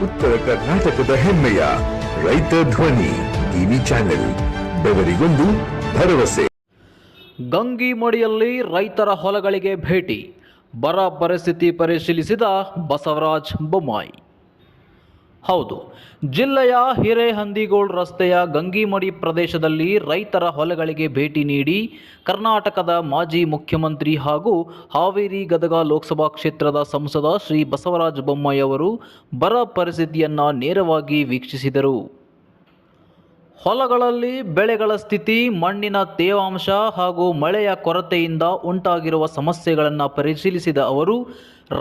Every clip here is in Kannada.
ಉತ್ತರ ಕರ್ನಾಟಕದ ಹೆಮ್ಮೆಯ ರೈತ ಧ್ವನಿ ಟಿವಿ ಚಾನೆಲ್, ಬೆವರಿಗೊಂದು ಭರವಸೆ. ಗಂಗಿಮಡಿಯಲ್ಲಿ ರೈತರ ಹೊಲಗಳಿಗೆ ಭೇಟಿ, ಬರ ಪರಿಸ್ಥಿತಿ ಪರಿಶೀಲಿಸಿದ ಬಸವರಾಜ ಬೊಮ್ಮಾಯಿ. ಹೌದು, ಜಿಲ್ಲೆಯ ಹಿರೇಹಂದಿಗೋಳ್ ರಸ್ತೆಯ ಗಂಗಿಮಡಿ ಪ್ರದೇಶದಲ್ಲಿ ರೈತರ ಹೊಲಗಳಿಗೆ ಭೇಟಿ ನೀಡಿ ಕರ್ನಾಟಕದ ಮಾಜಿ ಮುಖ್ಯಮಂತ್ರಿ ಹಾಗೂ ಹಾವೇರಿ ಗದಗ ಲೋಕಸಭಾ ಕ್ಷೇತ್ರದ ಸಂಸದ ಶ್ರೀ ಬಸವರಾಜ ಬೊಮ್ಮಾಯಿ ಅವರು ಬರ ಪರಿಸ್ಥಿತಿಯನ್ನು ನೇರವಾಗಿ ವೀಕ್ಷಿಸಿದರು. ಹೊಲಗಳಲ್ಲಿ ಬೆಳೆಗಳ ಸ್ಥಿತಿ, ಮಣ್ಣಿನ ತೇವಾಂಶ ಹಾಗೂ ಮಳೆಯ ಕೊರತೆಯಿಂದ ಉಂಟಾಗಿರುವ ಸಮಸ್ಯೆಗಳನ್ನು ಪರಿಶೀಲಿಸಿದ ಅವರು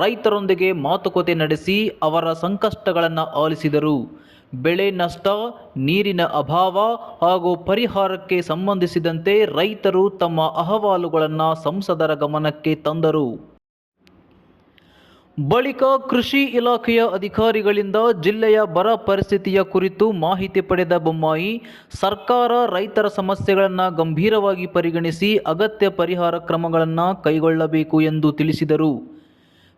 ರೈತರೊಂದಿಗೆ ಮಾತುಕತೆ ನಡೆಸಿ ಅವರ ಸಂಕಷ್ಟಗಳನ್ನು ಆಲಿಸಿದರು. ಬೆಳೆ ನಷ್ಟ, ನೀರಿನ ಅಭಾವ ಹಾಗೂ ಪರಿಹಾರಕ್ಕೆ ಸಂಬಂಧಿಸಿದಂತೆ ರೈತರು ತಮ್ಮ ಅಹವಾಲುಗಳನ್ನು ಸಂಸದರ ಗಮನಕ್ಕೆ ತಂದರು. ಬಳಿಕ ಕೃಷಿ ಇಲಾಖೆಯ ಅಧಿಕಾರಿಗಳಿಂದ ಜಿಲ್ಲೆಯ ಬರ ಪರಿಸ್ಥಿತಿಯ ಕುರಿತು ಮಾಹಿತಿ ಪಡೆದ ಬೊಮ್ಮಾಯಿ, ಸರ್ಕಾರ ರೈತರ ಸಮಸ್ಯೆಗಳನ್ನು ಗಂಭೀರವಾಗಿ ಪರಿಗಣಿಸಿ ಅಗತ್ಯ ಪರಿಹಾರ ಕ್ರಮಗಳನ್ನು ಕೈಗೊಳ್ಳಬೇಕು ಎಂದು ತಿಳಿಸಿದರು.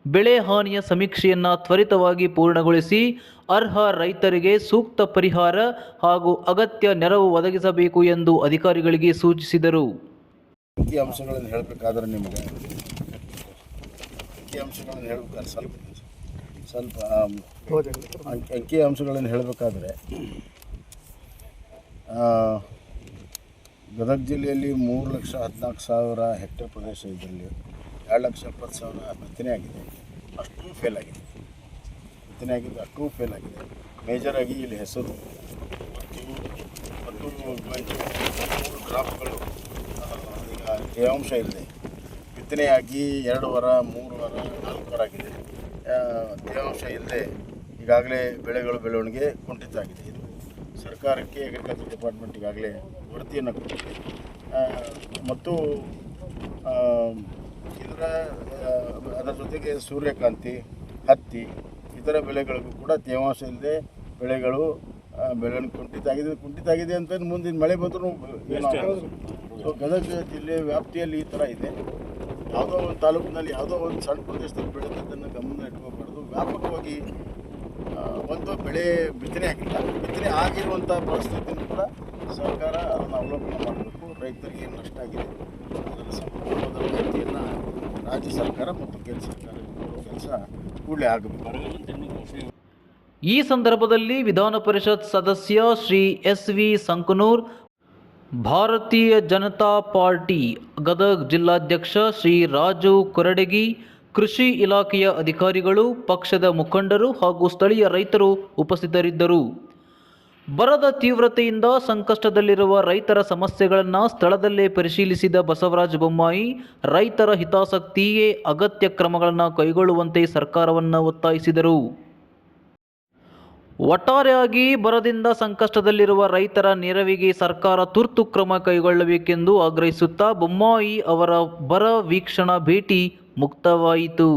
ಬೆಳೆ ಹಾನಿಯ ಸಮೀಕ್ಷೆಯನ್ನು ತ್ವರಿತವಾಗಿ ಪೂರ್ಣಗೊಳಿಸಿ ಅರ್ಹ ರೈತರಿಗೆ ಸೂಕ್ತ ಪರಿಹಾರ ಹಾಗೂ ಅಗತ್ಯ ನೆರವು ಒದಗಿಸಬೇಕು ಎಂದು ಅಧಿಕಾರಿಗಳಿಗೆ ಸೂಚಿಸಿದರು. ಅಂಶಗಳನ್ನು ಹೇಳಬೇಕಾದ್ರೆ ನಿಮಗೆ ಅಂಶಗಳನ್ನು ಹೇಳಬೇಕಾದ್ರೆ ಸ್ವಲ್ಪ ಅಂಕಿ ಅಂಶಗಳನ್ನು ಹೇಳಬೇಕಾದ್ರೆ ಗದಗ ಜಿಲ್ಲೆಯಲ್ಲಿ 3,14,000 ಹೆಕ್ಟೇರ್ ಪ್ರದೇಶ ಇದರಲ್ಲಿ 2,70,000 ಬಿತ್ತನೆ ಆಗಿದೆ. ಅಷ್ಟೂ ಫೇಲ್ ಆಗಿದೆ. ಮೇಜರಾಗಿ ಇಲ್ಲಿ ಹೆಸರು ಮತ್ತು ಗ್ರಾಫ್ಗಳು ಈಗ ತೇವಾಂಶ ಇದೆ. ಬಿತ್ತನೆಯಾಗಿ 2 ವಾರ 3 ವಾರ 4 ವಾರ ಆಗಿದೆ. ತೇವಾಂಶ ಇಲ್ಲದೆ ಈಗಾಗಲೇ ಬೆಳವಣಿಗೆ ಕುಂಠಿತ ಆಗಿದೆ. ಇದು ಸರ್ಕಾರಕ್ಕೆ ಅಗ್ರಿಕಲ್ಚರ್ ಡಿಪಾರ್ಟ್ಮೆಂಟ್ ಈಗಾಗಲೇ ವರದಿಯನ್ನು ಕೊಟ್ಟಿದೆ. ಮತ್ತು ಅದರ ಜೊತೆಗೆ ಸೂರ್ಯಕಾಂತಿ, ಹತ್ತಿ ಇತರ ಬೆಳೆಗಳಿಗೂ ಕೂಡ ತೇವಾಂಶ ಇಲ್ಲದೆ ಬೆಳೆಗಳು ಬೆಳವಣಿಗೆ ಕುಂಠಿತ ಆಗಿದೆ ಅಂತ ಮುಂದಿನ ಮಳೆ ಬಂದರೂ ಸೊ ಗದಗ ಜಿಲ್ಲೆ ವ್ಯಾಪ್ತಿಯಲ್ಲಿ ಈ ಥರ ಇದೆ. ಯಾವುದೋ ಒಂದು ತಾಲೂಕಿನಲ್ಲಿ ಯಾವುದೋ ಒಂದು ಸಣ್ಣ ಪ್ರದೇಶದಲ್ಲಿ ಬೆಳೆದದ್ದನ್ನು ಗಮನ ಇಟ್ಕೋಬಾರ್ದು. ವ್ಯಾಪಕವಾಗಿ ಒಂದು ಬೆಳೆ ಬಿತ್ತನೆ ಆಗಿರುವಂಥ ಪರಿಸ್ಥಿತಿಯನ್ನು ಕೂಡ ಸರ್ಕಾರ ಅದನ್ನು ಅವಲೋಕನ ಮಾಡಬೇಕು. ರೈತರಿಗೆ ಏನು ನಷ್ಟ ಆಗಿದೆ ಅದರ ಸಂಪೂರ್ಣವಾದ ಮಾಹಿತಿಯನ್ನು ರಾಜ್ಯ ಸರ್ಕಾರ ಮತ್ತು ಕೇಂದ್ರ ಸರ್ಕಾರ ಕೆಲಸ ಕೂಡಲೇ ಆಗಬೇಕು. ಈ ಸಂದರ್ಭದಲ್ಲಿ ವಿಧಾನ ಪರಿಷತ್ ಸದಸ್ಯ ಶ್ರೀ ಎಸ್.ವಿ. ಸಂಕನೂರ್, ಭಾರತೀಯ ಜನತಾ ಪಾರ್ಟಿ ಗದಗ ಜಿಲ್ಲಾಧ್ಯಕ್ಷ ಶ್ರೀ ರಾಜು ಕೊರಡಗಿ, ಕೃಷಿ ಇಲಾಖೆಯ ಅಧಿಕಾರಿಗಳು, ಪಕ್ಷದ ಮುಖಂಡರು ಹಾಗೂ ಸ್ಥಳೀಯ ರೈತರು ಉಪಸ್ಥಿತರಿದ್ದರು. ಬರದ ತೀವ್ರತೆಯಿಂದ ಸಂಕಷ್ಟದಲ್ಲಿರುವ ರೈತರ ಸಮಸ್ಯೆಗಳನ್ನು ಸ್ಥಳದಲ್ಲೇ ಪರಿಶೀಲಿಸಿದ ಬಸವರಾಜ ಬೊಮ್ಮಾಯಿ ರೈತರ ಹಿತಾಸಕ್ತಿಗೆ ಅಗತ್ಯ ಕ್ರಮಗಳನ್ನು ಕೈಗೊಳ್ಳುವಂತೆ ಸರ್ಕಾರವನ್ನು ಒತ್ತಾಯಿಸಿದರು. ಒಟ್ಟಾರೆಯಾಗಿ ಬರದಿಂದ ಸಂಕಷ್ಟದಲ್ಲಿರುವ ರೈತರ ನೆರವಿಗೆ ಸರ್ಕಾರ ತುರ್ತು ಕ್ರಮ ಕೈಗೊಳ್ಳಬೇಕೆಂದು ಆಗ್ರಹಿಸುತ್ತಾ ಬೊಮ್ಮಾಯಿ ಅವರ ಬರ ವೀಕ್ಷಣಾ ಭೇಟಿ ಮುಕ್ತವಾಯಿತು.